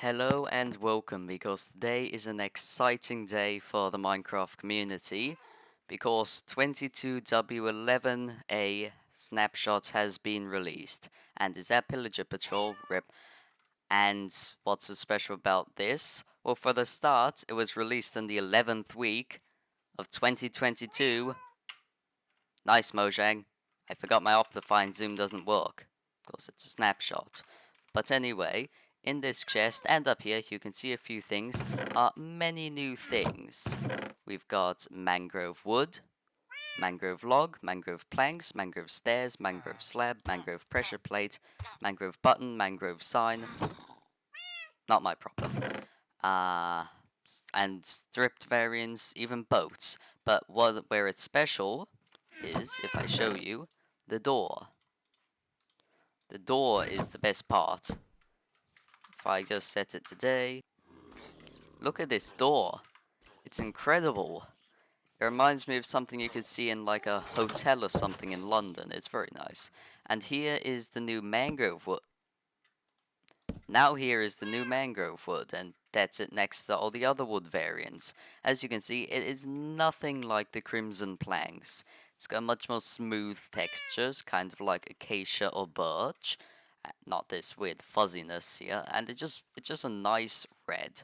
Hello and welcome, because today is an exciting day for the Minecraft community, because 22w11a Snapshot has been released, and is that Pillager Patrol rip. And what's so special about this? Well, for the start, it was released in the 11th week of 2022. Nice, Mojang. I forgot my Optifine zoom doesn't work, because it's a snapshot. But anyway, in this chest and up here, you can see a few things. Many new things. We've got mangrove wood, mangrove log, mangrove planks, mangrove stairs, mangrove slab, mangrove pressure plate, mangrove button, mangrove sign. Not my problem. And stripped variants, even boats. But where it's special is, if I show you, the door. The door is the best part. If I just set it today, look at this door. It's incredible. It reminds me of something you could see in like a hotel or something in London. It's very nice. And here is the new mangrove wood. Now here is the new mangrove wood, and that's it next to all the other wood variants. As you can see, it is nothing like the crimson planks. It's got much more smooth textures, kind of like acacia or birch. Not this weird fuzziness here, and it's just a nice red.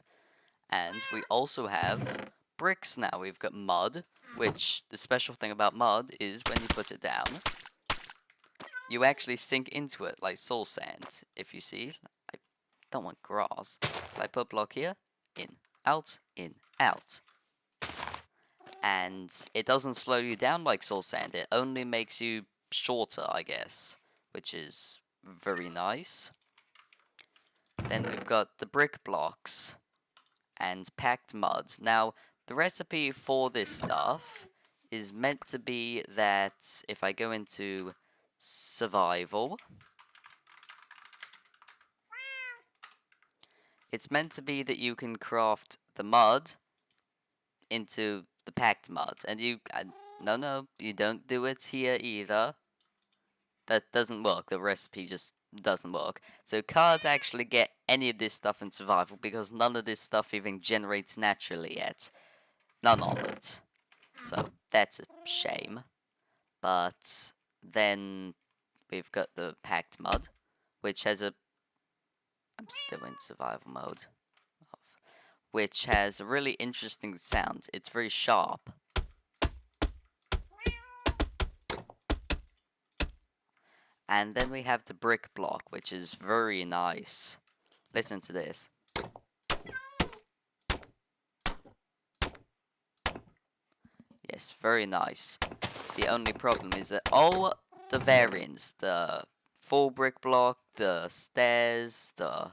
And we also have bricks now. We've got mud, which the special thing about mud is when you put it down, you actually sink into it like soul sand. If you see, I don't want grass. If I put block here, in, out, and it doesn't slow you down like soul sand. It only makes you shorter, I guess, which is very nice. Then we've got the brick blocks and packed mud. Now, the recipe for this stuff is meant to be that if I go into survival, it's meant to be that you can craft the mud into the packed mud. And no, you don't do it here either. That doesn't work. The recipe just doesn't work. So can't actually get any of this stuff in survival, because none of this stuff even generates naturally yet. None of it. So that's a shame. But then we've got the packed mud, which has a... I'm still in survival mode. Which has a really interesting sound. It's very sharp. And then we have the brick block, which is very nice. Listen to this. Yes, very nice. The only problem is that all the variants, the full brick block, the stairs, the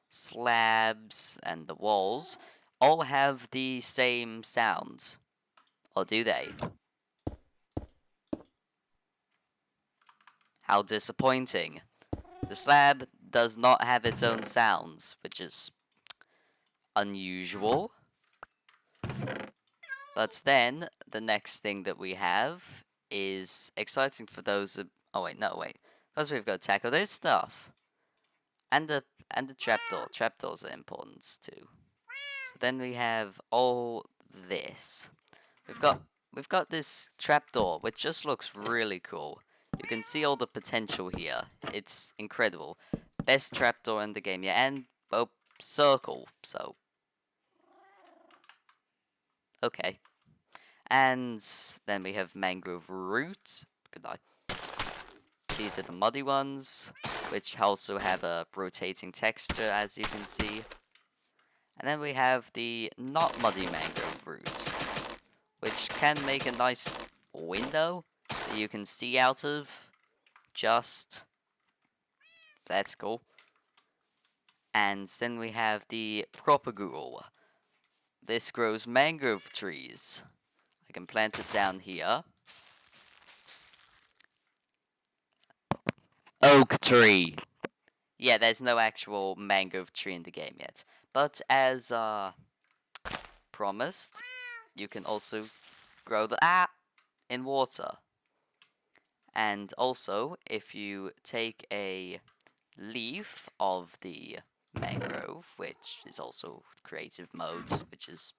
slabs, and the walls, all have the same sound. Or do they? How disappointing. The slab does not have its own sounds, which is unusual. But then, the next thing that we have is exciting for those... Oh wait, no, wait. First we've got to tackle this stuff. And the trapdoor. Trapdoors are important too. So then we have all this. We've got this trapdoor, which just looks really cool. You can see all the potential here. It's incredible. Best trapdoor in the game, yeah, and well, circle, so okay. And then we have mangrove roots. Goodbye. These are the muddy ones, which also have a rotating texture, as you can see. And then we have the not muddy mangrove roots, which can make a nice window that you can see out of. That's cool. And then we have the Propagule. This grows mangrove trees. I can plant it down here. Oak tree. Yeah, there's no actual mangrove tree in the game yet. But as promised, you can also grow the in water. And also, if you take a leaf of the Mangrove, which is also creative mode, which is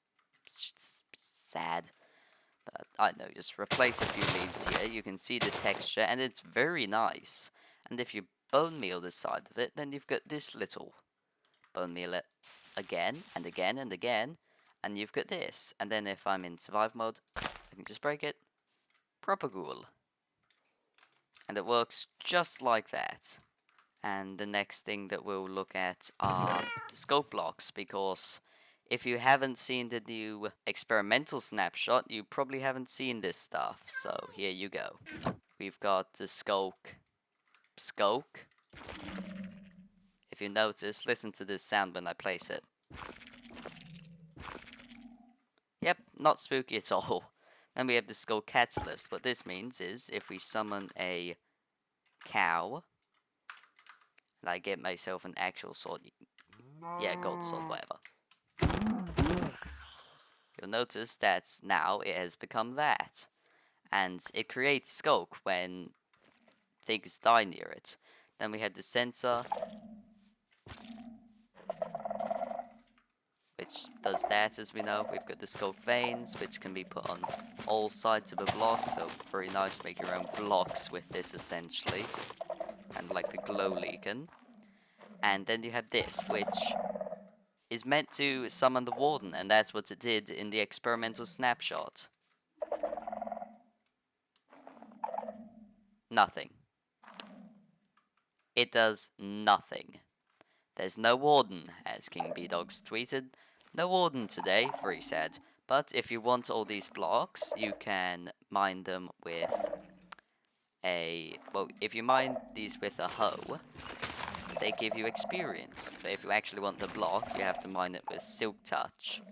sad. But I don't know, just replace a few leaves here. You can see the texture, and it's very nice. And if you bone meal the side of it, then you've got this little bone meal it again and again and again, and you've got this. And then if I'm in survive mode, I can just break it. Propagule. And it works just like that. And the next thing that we'll look at are the scope blocks, because if you haven't seen the new experimental snapshot, you probably haven't seen this stuff. So here you go. We've got the Skulk. If you notice, listen to this sound when I place it. Yep, not spooky at all. Then we have the Skull Catalyst. What this means is, if we summon a cow, and I get myself an actual sword, yeah, gold sword, whatever. You'll notice that now it has become that. And it creates skulk when things die near it. Then we have the sensor, which does that, as we know. We've got the skulk veins, which can be put on all sides of a block, so very nice to make your own blocks with this, essentially. And like the glow leaken. And then you have this, which is meant to summon the warden, and that's what it did in the experimental snapshot. Nothing. It does nothing. There's no warden, as King B-Dogs tweeted. No warden today, very sad. But if you want all these blocks, you can mine them with a... Well, if you mine these with a hoe, they give you experience. But if you actually want the block, you have to mine it with Silk Touch.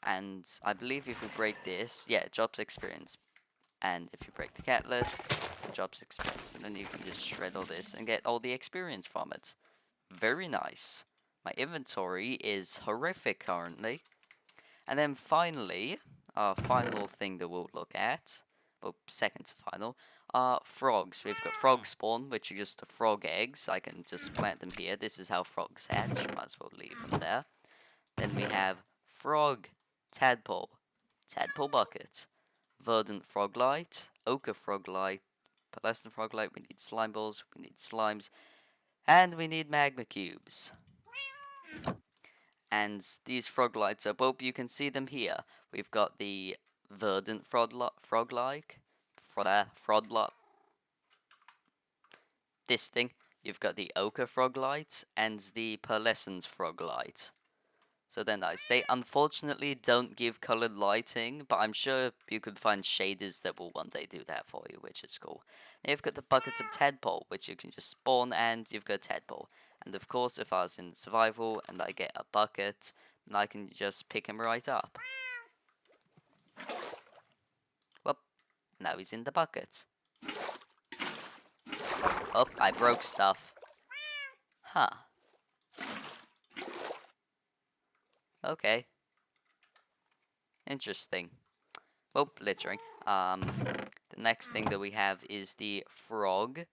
And I believe if you break this, yeah, it drops experience. And if you break the catalyst, it drops experience. And then you can just shred all this and get all the experience from it. Very nice. My inventory is horrific currently. And then finally, our final thing that we'll look at, well, second to final, are frogs. We've got frog spawn, which are just the frog eggs. I can just plant them here. This is how frogs hatch. Might as well leave them there. Then we have frog, tadpole bucket, verdant froglight, ochre froglight, pearlescent froglight. We need slime balls, we need slimes, and we need magma cubes. And these froglights are, well, you can see them here. We've got the verdant froglight, this thing. You've got the ochre froglight and the pearlescent froglight. So they're nice. They unfortunately don't give colored lighting, but I'm sure you could find shaders that will one day do that for you, which is cool. Then you've got the buckets of tadpole, which you can just spawn, and you've got tadpole. And of course, if I was in survival and I get a bucket, then I can just pick him right up. Whoop. Now he's in the bucket. Oh, I broke stuff. Huh. Okay. Interesting. Oh, littering. The next thing that we have is the frog,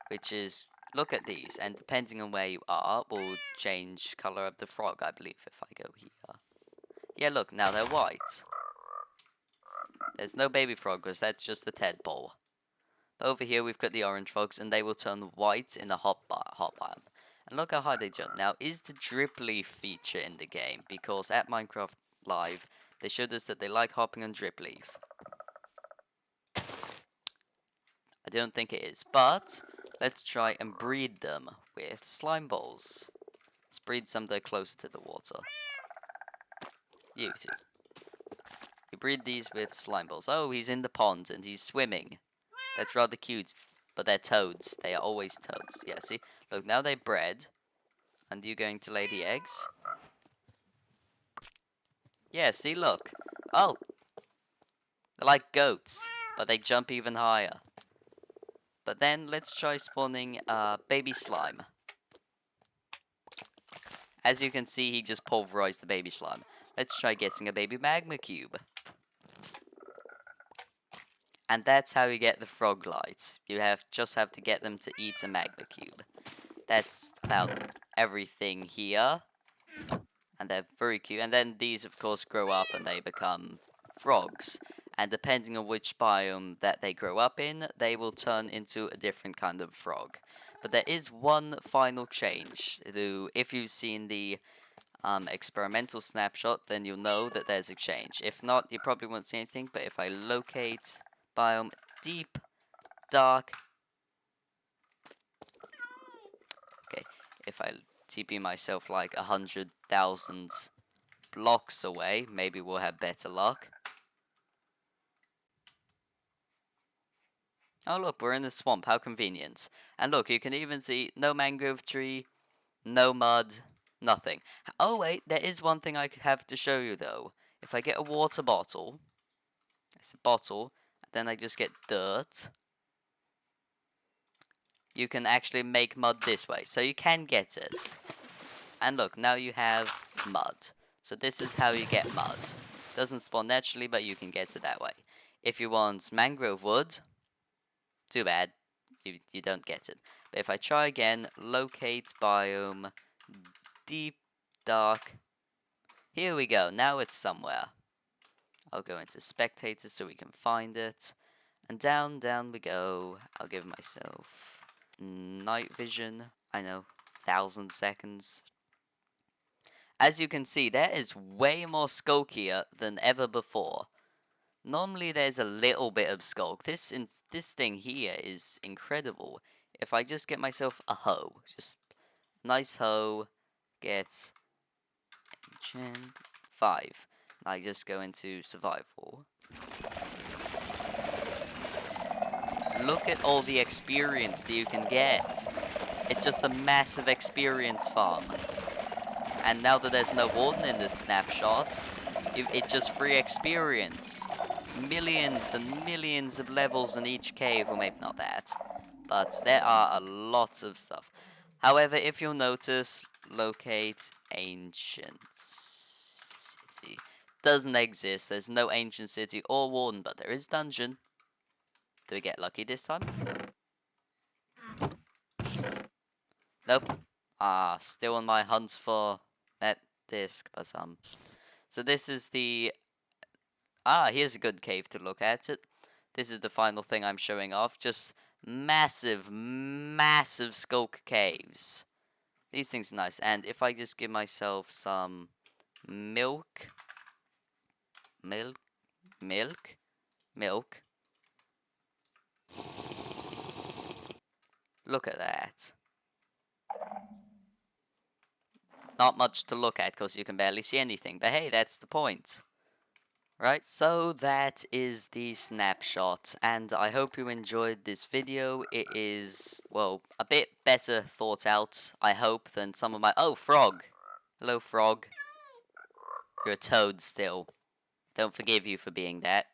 which is, look at these, and depending on where you are, will change color of the frog, I believe, if I go here. Yeah, look, now they're white. There's no baby frog, because that's just the tadpole. But over here, we've got the orange frogs, and they will turn white in the hot biome. And look how high they jump. Now, is the drip leaf feature in the game? Because at Minecraft Live, they showed us that they like hopping on drip leaf. I don't think it is, but let's try and breed them with slime balls. Let's breed some that are closer to the water. You two. You breed these with slime balls. Oh, he's in the pond and he's swimming. That's rather cute, but they're toads. They are always toads. Yeah, see? Look, now they bred. And you going to lay the eggs? Yeah, see, look. Oh. They're like goats, but they jump even higher. But then, let's try spawning baby slime. As you can see, he just pulverized the baby slime. Let's try getting a baby magma cube. And that's how you get the frog lights. You just have to get them to eat a magma cube. That's about everything here. And they're very cute. And then these, of course, grow up and they become frogs. And depending on which biome that they grow up in, they will turn into a different kind of frog. But there is one final change. If you've seen the experimental snapshot, then you'll know that there's a change. If not, you probably won't see anything. But if I locate biome deep, dark. Okay, if I TP myself like 100,000 blocks away, maybe we'll have better luck. Oh look, we're in the swamp, how convenient. And look, you can even see no mangrove tree, no mud, nothing. Oh wait, there is one thing I have to show you though. If I get a water bottle, it's a bottle, then I just get dirt. You can actually make mud this way, so you can get it. And look, now you have mud. So this is how you get mud. Doesn't spawn naturally, but you can get it that way. If you want mangrove wood, too bad, you don't get it. But if I try again, locate biome, deep, dark. Here we go, now it's somewhere. I'll go into spectators so we can find it. And down we go. I'll give myself night vision. I know, 1,000 seconds. As you can see, there is way more skulk here than ever before. Normally there's a little bit of skulk. This thing here is incredible. If I just get myself a hoe, just nice hoe, get enchant 5. I just go into survival. Look at all the experience that you can get. It's just a massive experience farm. And now that there's no warden in this snapshot, it's just free experience. Millions and millions of levels in each cave, or maybe not that. But there are a lot of stuff. However, if you'll notice, locate ancient city. Doesn't exist. There's no ancient city or warden, but there is dungeon. Do we get lucky this time? Nope. Still on my hunt for that disc, but so this is the here's a good cave to look at it. This is the final thing I'm showing off. Just massive, massive skulk caves. These things are nice. And if I just give myself some milk. Look at that. Not much to look at because you can barely see anything. But hey, that's the point. Right, so that is the snapshot, and I hope you enjoyed this video. It is, well, a bit better thought out, I hope, than some of my... Oh, frog! Hello, frog. You're a toad still. Don't forgive you for being that.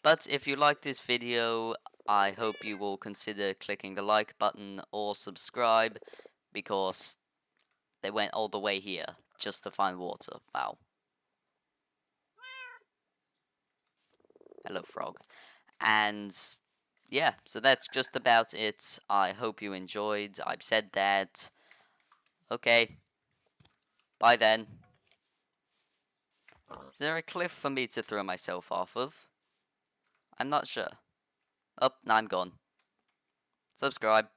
But if you like this video, I hope you will consider clicking the like button or subscribe, because they went all the way here just to find water. Wow. Hello, frog. And yeah, so that's just about it. I hope you enjoyed. I've said that. Okay. Bye then. Is there a cliff for me to throw myself off of? I'm not sure. Oh, now I'm gone. Subscribe.